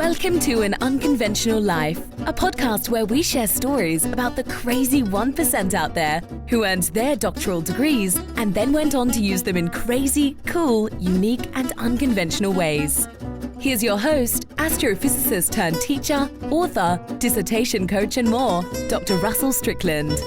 Welcome to An Unconventional Life, a podcast where we share stories about the crazy 1% out there who earned their doctoral degrees and then went on to use them in crazy, cool, unique, and unconventional ways. Here's your host, astrophysicist turned teacher, author, dissertation coach, and more, Dr. Russell Strickland.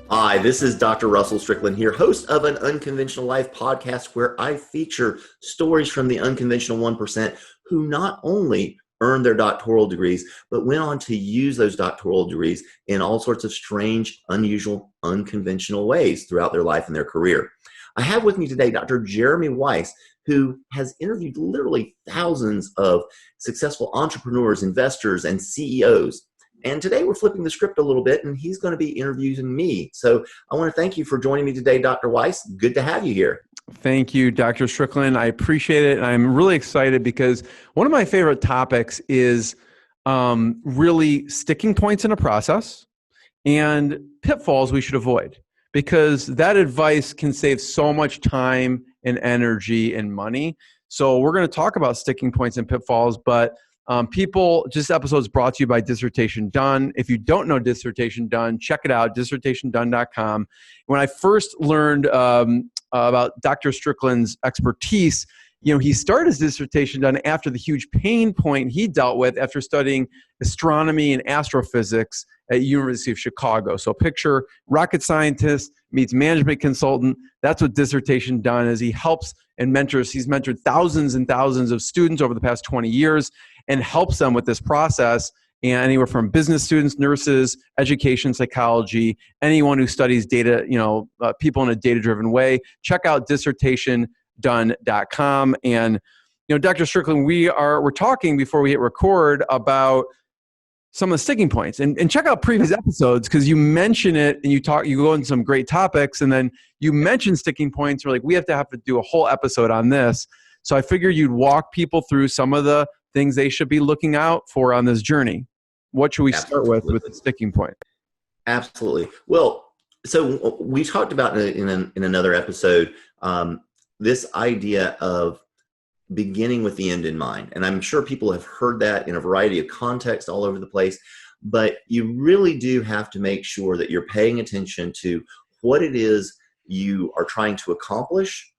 Hi, this is Dr. Russell Strickland here, host of An Unconventional Life podcast, where I feature stories from the unconventional 1% who not only earned their doctoral degrees, but went on to use those doctoral degrees in all sorts of strange, unusual, unconventional ways throughout their life and their career. I have with me today Dr. Jeremy Weiss, who has interviewed literally thousands of successful entrepreneurs, investors, and CEOs. And today we're flipping the script a little bit, and he's going to be interviewing me. So I want to thank you for joining me today, Dr. Weiss. Good to have you here. Thank you, Dr. Strickland. I appreciate it. And I'm really excited because one of my favorite topics is really sticking points in a process and pitfalls we should avoid, because that advice can save so much time and energy and money. So we're going to talk about sticking points and pitfalls, but this episode is brought to you by Dissertation Done. If you don't know Dissertation Done, check it out, dissertationdone.com. When I first learned about Dr. Strickland's expertise, he started his dissertation done after the huge pain point he dealt with after studying astronomy and astrophysics at University of Chicago. So picture rocket scientist meets management consultant. That's what Dissertation Done is. He helps and mentors. He's mentored thousands and thousands of students over the past 20 years and helps them with this process. And anywhere from business students, nurses, education, psychology, anyone who studies data, people in a data-driven way. Check out dissertationdone.com. And Dr. Strickland, we're talking before we hit record about some of the sticking points, and check out previous episodes, because you mention it and you go into some great topics, and then you mention sticking points. We're like, we have to do a whole episode on this. So I figured you'd walk people through some of the things they should be looking out for on this journey. What should we start with the sticking point? Absolutely. Well, so we talked about in another episode, this idea of beginning with the end in mind. And I'm sure people have heard that in a variety of contexts all over the place, but you really do have to make sure that you're paying attention to what it is you are trying to accomplish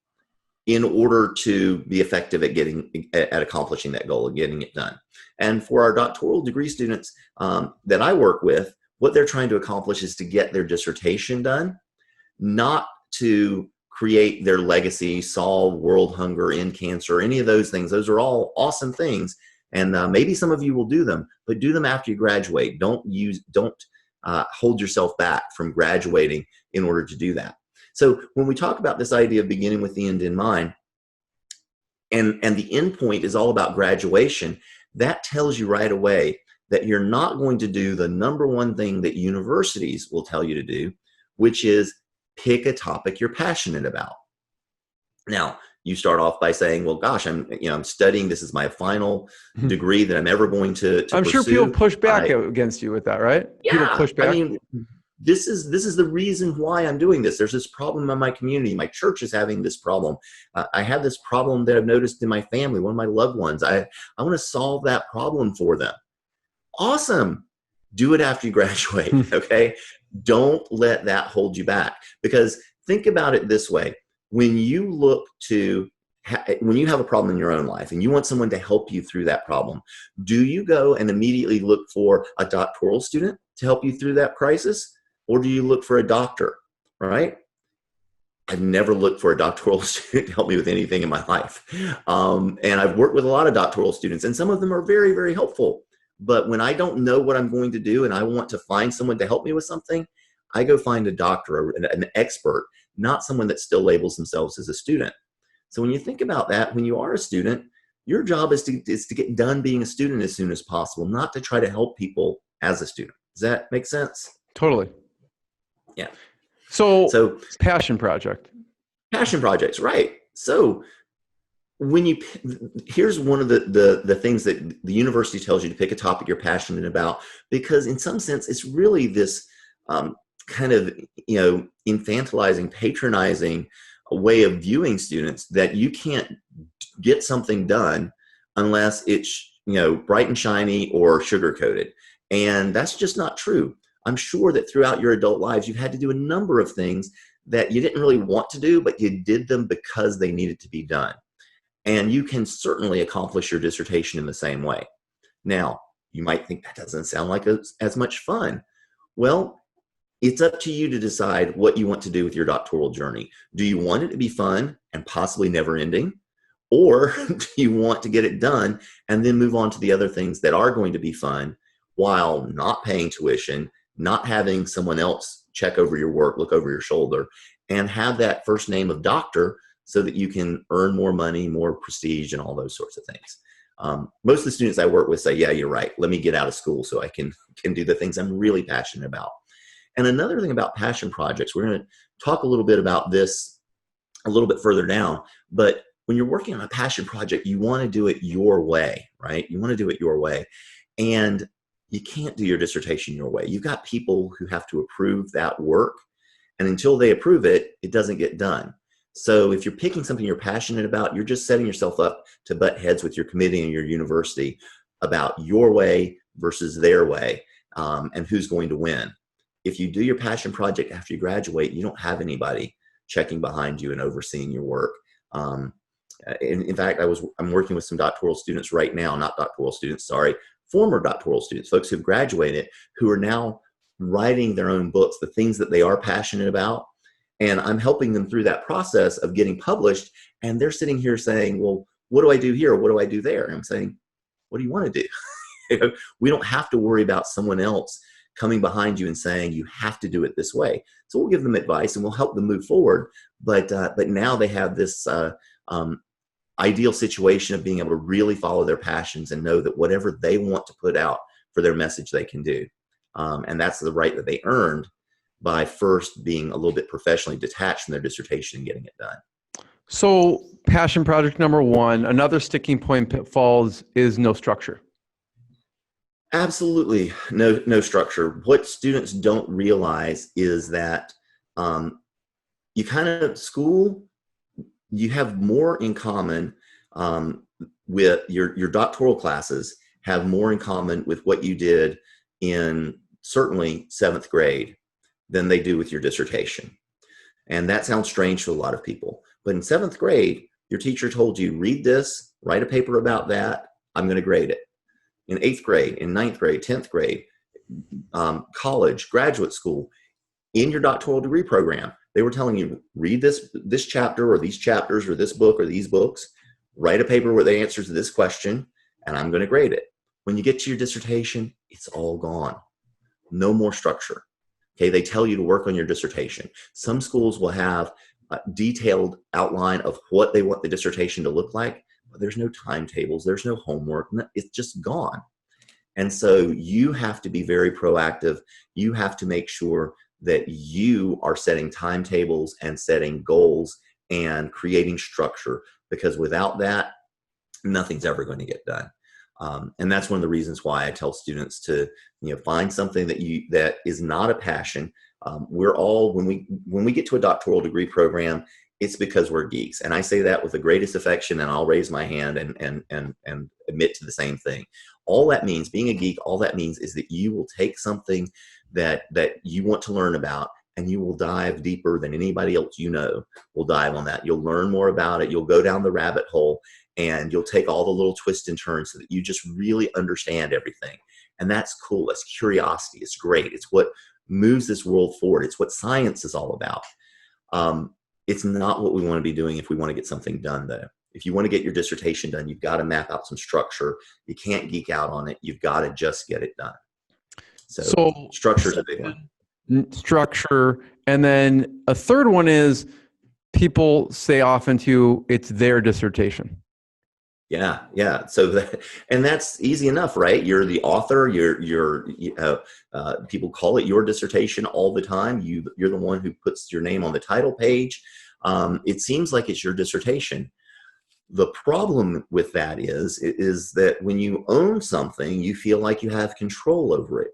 in order to be effective at accomplishing that goal and getting it done. And for our doctoral degree students that I work with, what they're trying to accomplish is to get their dissertation done, not to create their legacy, solve world hunger, end cancer, any of those things. Those are all awesome things. And maybe some of you will do them, but do them after you graduate. Don't hold yourself back from graduating in order to do that. So when we talk about this idea of beginning with the end in mind, and the end point is all about graduation, that tells you right away that you're not going to do the number one thing that universities will tell you to do, which is pick a topic you're passionate about. Now, you start off by saying, well, gosh, I'm studying, this is my final degree that I'm ever going to I'm pursue. sure people push back against you with that, right? Yeah, people push back. I mean, this is the reason why I'm doing this. There's this problem in my community. My church is having this problem. I have this problem that I've noticed in my family, one of my loved ones. I want to solve that problem for them. Awesome. Do it after you graduate, okay? Don't let that hold you back, because think about it this way. When you when you have a problem in your own life and you want someone to help you through that problem, do you go and immediately look for a doctoral student to help you through that crisis? Or do you look for a doctor, right? I've never looked for a doctoral student to help me with anything in my life. And I've worked with a lot of doctoral students, and some of them are very, very helpful. But when I don't know what I'm going to do and I want to find someone to help me with something, I go find a doctor, an expert, not someone that still labels themselves as a student. So when you think about that, when you are a student, your job is to get done being a student as soon as possible, not to try to help people as a student. Does that make sense? Totally. Yeah. So passion projects, right? So here's one of the things that the university tells you to pick a topic you're passionate about, because in some sense it's really this kind of infantilizing, patronizing way of viewing students that you can't get something done unless it's, bright and shiny or sugar coated. And that's just not true. I'm sure that throughout your adult lives, you've had to do a number of things that you didn't really want to do, but you did them because they needed to be done. And you can certainly accomplish your dissertation in the same way. Now, you might think that doesn't sound like as much fun. Well, it's up to you to decide what you want to do with your doctoral journey. Do you want it to be fun and possibly never ending? Or do you want to get it done and then move on to the other things that are going to be fun while not paying tuition, not having someone else check over your work, look over your shoulder, and have that first name of doctor so that you can earn more money, more prestige, and all those sorts of things. Most of the students I work with say, yeah, you're right. Let me get out of school so I can do the things I'm really passionate about. And another thing about passion projects, we're going to talk a little bit about this a little bit further down, but when you're working on a passion project, you want to do it your way, right? You want to do it your way. And you can't do your dissertation your way. You've got people who have to approve that work. And until they approve it, it doesn't get done. So if you're picking something you're passionate about, you're just setting yourself up to butt heads with your committee and your university about your way versus their way, and who's going to win. If you do your passion project after you graduate, you don't have anybody checking behind you and overseeing your work. In fact, I'm working with some doctoral students right now, not doctoral students, sorry, former doctoral students, folks who've graduated, who are now writing their own books, the things that they are passionate about. And I'm helping them through that process of getting published. And they're sitting here saying, well, what do I do here? What do I do there? And I'm saying, what do you want to do? We don't have to worry about someone else coming behind you and saying, you have to do it this way. So we'll give them advice and we'll help them move forward. But now they have this ideal situation of being able to really follow their passions and know that whatever they want to put out for their message, they can do. And that's the right that they earned by first being a little bit professionally detached from their dissertation and getting it done. So passion project number one, another sticking point in Pitfalls is no structure. Absolutely no structure. What students don't realize is that you kind of school, you have more in common with your doctoral classes, have more in common with what you did in certainly 7th grade than they do with your dissertation. And that sounds strange to a lot of people. But in 7th grade, your teacher told you, read this, write a paper about that, I'm going to grade it. In 8th grade, in 9th grade, 10th grade, college, graduate school, in your doctoral degree program, they were telling you, read this chapter or these chapters or this book or these books, write a paper with the answers to this question, and I'm going to grade it. When you get to your dissertation, it's all gone. No more structure. Okay, they tell you to work on your dissertation. Some schools will have a detailed outline of what they want the dissertation to look like, but there's no timetables, there's no homework, it's just gone. And so you have to be very proactive. You have to make sure that you are setting timetables and setting goals and creating structure, because without that, nothing's ever going to get done. And that's one of the reasons why I tell students to, find something that is not a passion. We're all, when we get to a doctoral degree program, it's because we're geeks. And I say that with the greatest affection, and I'll raise my hand and admit to the same thing. All that means, being a geek, all that means is that you will take something that you want to learn about, and you will dive deeper than anybody else will dive on that. You'll learn more about it. You'll go down the rabbit hole, and you'll take all the little twists and turns so that you just really understand everything. And that's cool. That's curiosity. It's great. It's what moves this world forward. It's what science is all about. It's not what we want to be doing if we want to get something done, though. If you want to get your dissertation done, you've got to map out some structure. You can't geek out on it. You've got to just get it done. So structure is a big one. Structure. And then a third one is people say often to you, it's their dissertation. Yeah. So that's easy enough, right? You're the author. People call it your dissertation all the time. You're the one who puts your name on the title page. It seems like it's your dissertation. The problem with that is that when you own something, you feel like you have control over it.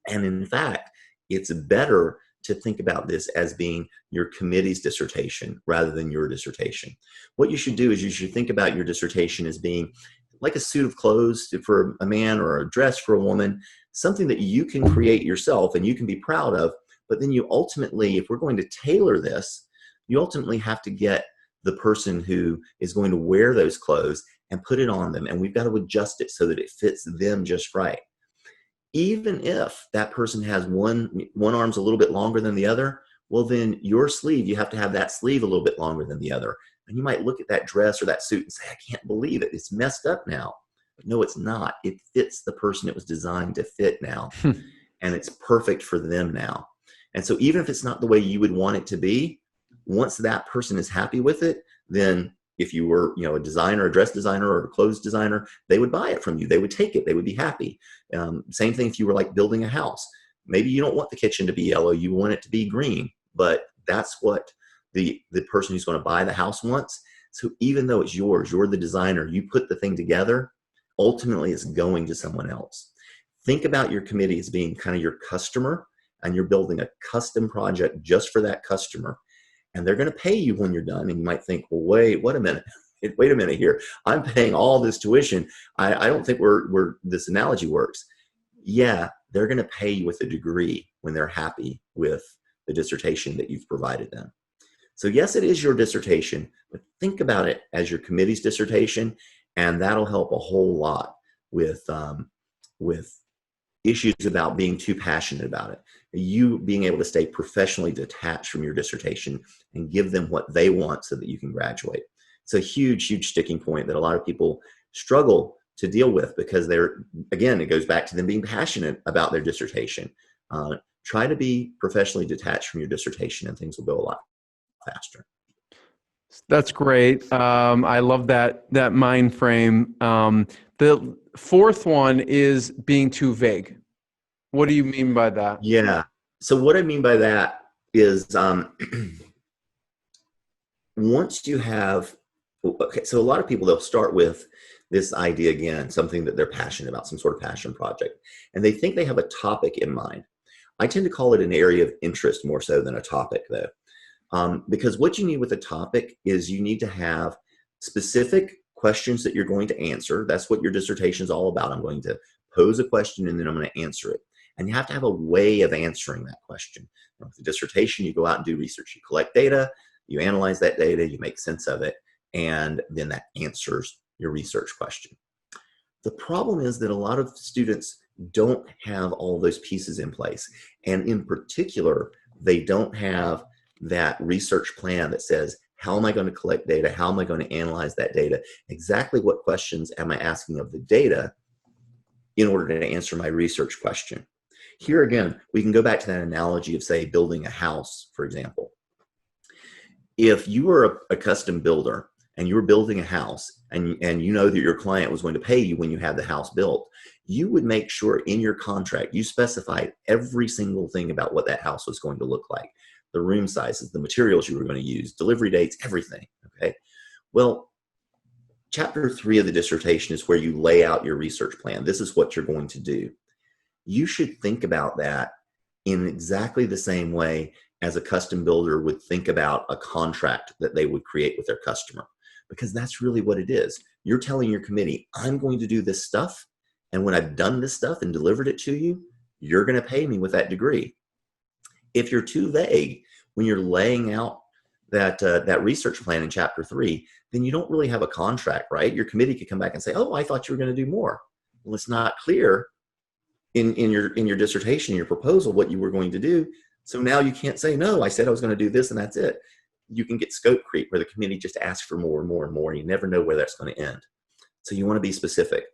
And in fact, it's better to think about this as being your committee's dissertation rather than your dissertation. What you should do is you should think about your dissertation as being like a suit of clothes for a man or a dress for a woman, something that you can create yourself and you can be proud of. But then you ultimately, if we're going to tailor this, you ultimately have to get the person who is going to wear those clothes and put it on them. And we've got to adjust it so that it fits them just right. Even if that person has one arm's a little bit longer than the other, well, then your sleeve, you have to have that sleeve a little bit longer than the other. And you might look at that dress or that suit and say, I can't believe it. It's messed up now. But no, it's not. It fits the person it was designed to fit now. And it's perfect for them now. And so even if it's not the way you would want it to be, once that person is happy with it, then if you were, a designer, a dress designer or a clothes designer, they would buy it from you. They would take it. They would be happy. Same thing if you were like building a house. Maybe you don't want the kitchen to be yellow. You want it to be green, but that's what the person who's going to buy the house wants. So even though it's yours, you're the designer, you put the thing together, ultimately it's going to someone else. Think about your committee as being kind of your customer, and you're building a custom project just for that customer. And they're going to pay you when you're done. And you might think, well, wait a minute here. I'm paying all this tuition. I don't think this analogy works. Yeah, they're going to pay you with a degree when they're happy with the dissertation that you've provided them. So yes, it is your dissertation, but think about it as your committee's dissertation, and that'll help a whole lot with issues about being too passionate about it. You being able to stay professionally detached from your dissertation and give them what they want so that you can graduate. It's a huge, huge sticking point that a lot of people struggle to deal with because it goes back to them being passionate about their dissertation. Try to be professionally detached from your dissertation and things will go a lot faster. That's great. I love that mind frame. The fourth one is being too vague. What do you mean by that? Yeah. So what I mean by that is once you have, so a lot of people, they'll start with this idea again, something that they're passionate about, some sort of passion project, and they think they have a topic in mind. I tend to call it an area of interest more so than a topic though. Because what you need with a topic is you need to have specific questions that you're going to answer. That's what your dissertation is all about. I'm going to pose a question and then I'm going to answer it. And you have to have a way of answering that question. With the dissertation, you go out and do research. You collect data, you analyze that data, you make sense of it, and then that answers your research question. The problem is that a lot of students don't have all those pieces in place. And in particular, they don't have that research plan that says, how am I going to collect data? How am I going to analyze that data? Exactly what questions am I asking of the data in order to answer my research question? Here again, we can go back to that analogy of, say, building a house, for example. If you were a custom builder and you were building a house and you know that your client was going to pay you when you had the house built, you would make sure in your contract you specified every single thing about what that house was going to look like. The room sizes, the materials you were going to use, delivery dates, everything, okay? Well, chapter 3 of the dissertation is where you lay out your research plan. This is what you're going to do. You should think about that in exactly the same way as a custom builder would think about a contract that they would create with their customer, because that's really what it is. You're telling your committee, I'm going to do this stuff, and when I've done this stuff and delivered it to you, you're going to pay me with that degree. If you're too vague when you're laying out that research plan in chapter 3, then you don't really have a contract, right? Your committee could come back and say, oh, I thought you were going to do more. Well, it's not clear in your dissertation, your proposal, what you were going to do. So now you can't say, no, I said I was going to do this and that's it. You can get scope creep where the committee just asks for more and more and more. You never know where that's going to end. So you want to be specific.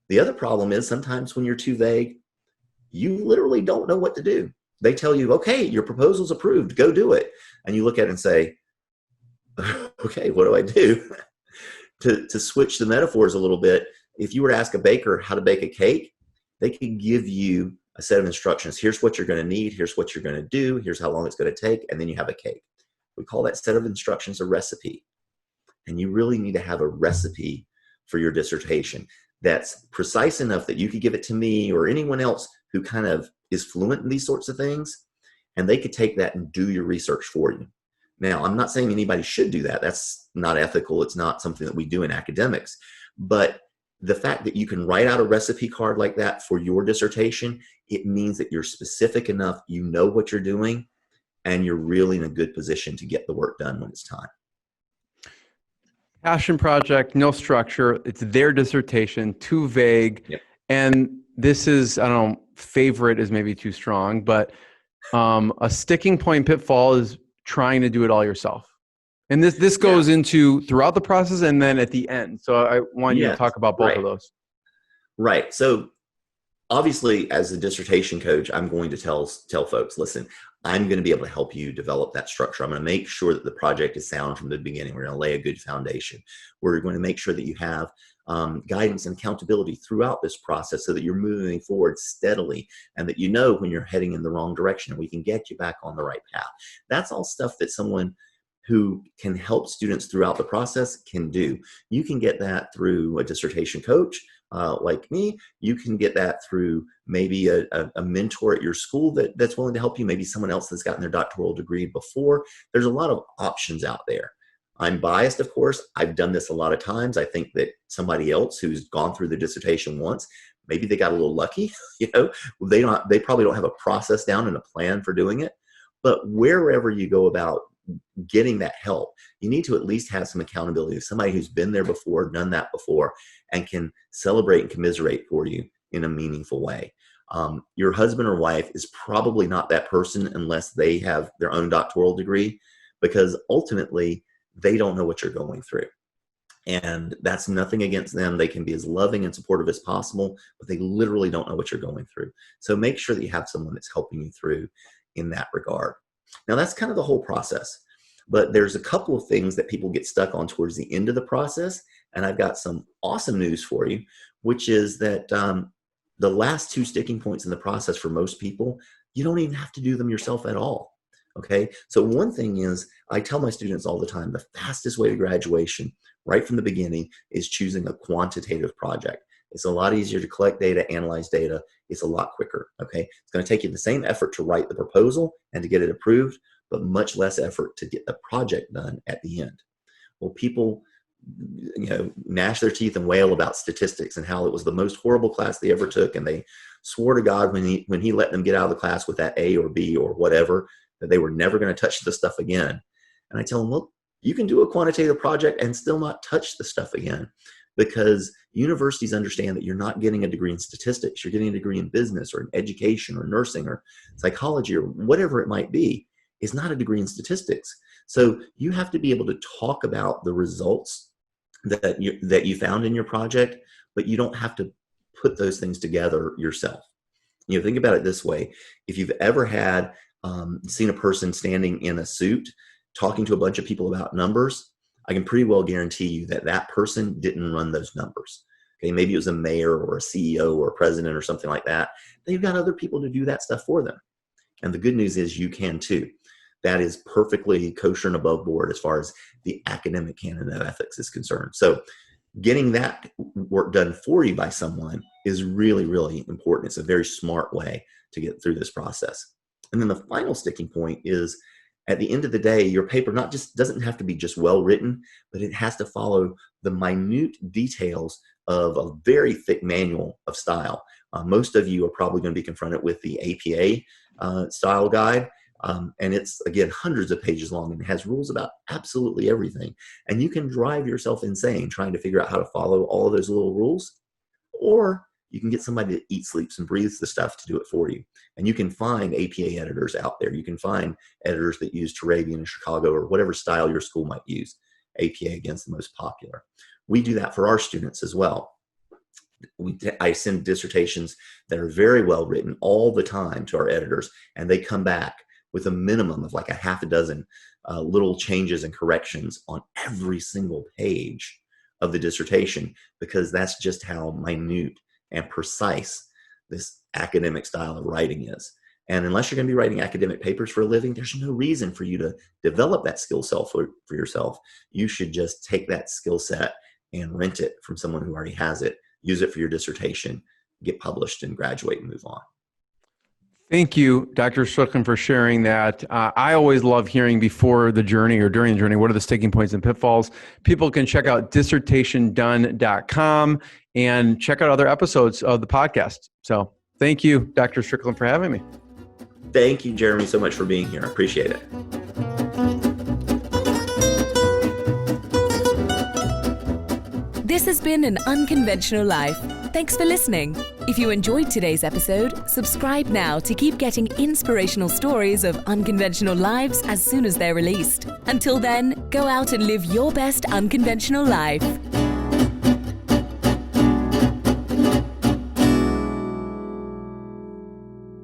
The other problem is sometimes when you're too vague, you literally don't know what to do. They tell you, okay, your proposal's approved, go do it. And you look at it and say, okay, what do I do? To switch the metaphors a little bit, if you were to ask a baker how to bake a cake, they could give you a set of instructions. Here's what you're going to need. Here's what you're going to do. Here's how long it's going to take. And then you have a cake. We call that set of instructions a recipe. And you really need to have a recipe for your dissertation that's precise enough that you could give it to me or anyone else who kind of is fluent in these sorts of things. and they could take that and do your research for you. Now, I'm not saying anybody should do that. That's not ethical. It's not something that we do in academics. But the fact that you can write out a recipe card like that for your dissertation, it means that you're specific enough, you know what you're doing, and you're really in a good position to get the work done when it's time. Passion project, no structure. It's their dissertation, too vague. Yep. And this is, I don't know, favorite is maybe too strong, but a sticking point pitfall is trying to do it all yourself. And this goes into throughout the process and then at the end. So I want you to talk about both of those. Right. So obviously, as a dissertation coach, I'm going to tell folks, listen, I'm going to be able to help you develop that structure. I'm going to make sure that the project is sound from the beginning. We're going to lay a good foundation. We're going to make sure that you have guidance and accountability throughout this process so that you're moving forward steadily and that you know when you're heading in the wrong direction and we can get you back on the right path. That's all stuff that someone who can help students throughout the process can do. You can get that through a dissertation coach like me. You can get that through maybe a mentor at your school that's willing to help you, maybe someone else that's gotten their doctoral degree before. There's a lot of options out there. I'm biased, of course. I've done this a lot of times. I think that somebody else who's gone through the dissertation once, maybe they got a little lucky. They probably don't have a process down and a plan for doing it. But wherever you go about getting that help, you need to at least have some accountability of somebody who's been there before, done that before, and can celebrate and commiserate for you in a meaningful way. Your husband or wife is probably not that person unless they have their own doctoral degree, because ultimately they don't know what you're going through. And that's nothing against them. They can be as loving and supportive as possible, but they literally don't know what you're going through. So make sure that you have someone that's helping you through in that regard. Now, that's kind of the whole process. But there's a couple of things that people get stuck on towards the end of the process. And I've got some awesome news for you, which is that the last two sticking points in the process for most people, you don't even have to do them yourself at all. Okay. So one thing is, I tell my students all the time, the fastest way to graduation right from the beginning is choosing a quantitative project. It's a lot easier to collect data, analyze data. It's a lot quicker. Okay. It's going to take you the same effort to write the proposal and to get it approved, but much less effort to get the project done at the end. Well, people, gnash their teeth and wail about statistics and how it was the most horrible class they ever took. And they swore to God when he let them get out of the class with that A or B or whatever, that they were never going to touch the stuff again. And I tell them, well, you can do a quantitative project and still not touch the stuff again, because universities understand that you're not getting a degree in statistics. You're getting a degree in business or in education or nursing or psychology or whatever it might be. It's not a degree in statistics. So you have to be able to talk about the results that you found in your project, but you don't have to put those things together yourself. Think about it this way. If you've ever had seen a person standing in a suit talking to a bunch of people about numbers, I can pretty well guarantee you that that person didn't run those numbers. Okay, maybe it was a mayor or a CEO or a president or something like that. They've got other people to do that stuff for them. And the good news is you can too. That is perfectly kosher and above board as far as the academic canon of ethics is concerned. So getting that work done for you by someone is really, really important. It's a very smart way to get through this process. And then the final sticking point is, at the end of the day, your paper doesn't have to be just well written, but it has to follow the minute details of a very thick manual of style. Most of you are probably going to be confronted with the APA style guide. And it's, again, hundreds of pages long and it has rules about absolutely everything. And you can drive yourself insane trying to figure out how to follow all of those little rules. Or you can get somebody that eats, sleeps, and breathes the stuff to do it for you. And you can find APA editors out there. You can find editors that use Turabian in Chicago or whatever style your school might use. APA, again, is the most popular. We do that for our students as well. I send dissertations that are very well written all the time to our editors, and they come back with a minimum of like a half a dozen little changes and corrections on every single page of the dissertation, because that's just how minute and precise this academic style of writing is. And unless you're going to be writing academic papers for a living, there's no reason for you to develop that skill set for yourself. You should just take that skill set and rent it from someone who already has it, use it for your dissertation, get published, and graduate and move on. Thank you, Dr. Strickland, for sharing that. I always love hearing before the journey or during the journey, what are the sticking points and pitfalls? People can check out dissertationdone.com and check out other episodes of the podcast. So thank you, Dr. Strickland, for having me. Thank you, Jeremy, so much for being here. I appreciate it. This has been An Unconventional Life. Thanks for listening. If you enjoyed today's episode, subscribe now to keep getting inspirational stories of unconventional lives as soon as they're released. Until then, go out and live your best unconventional life.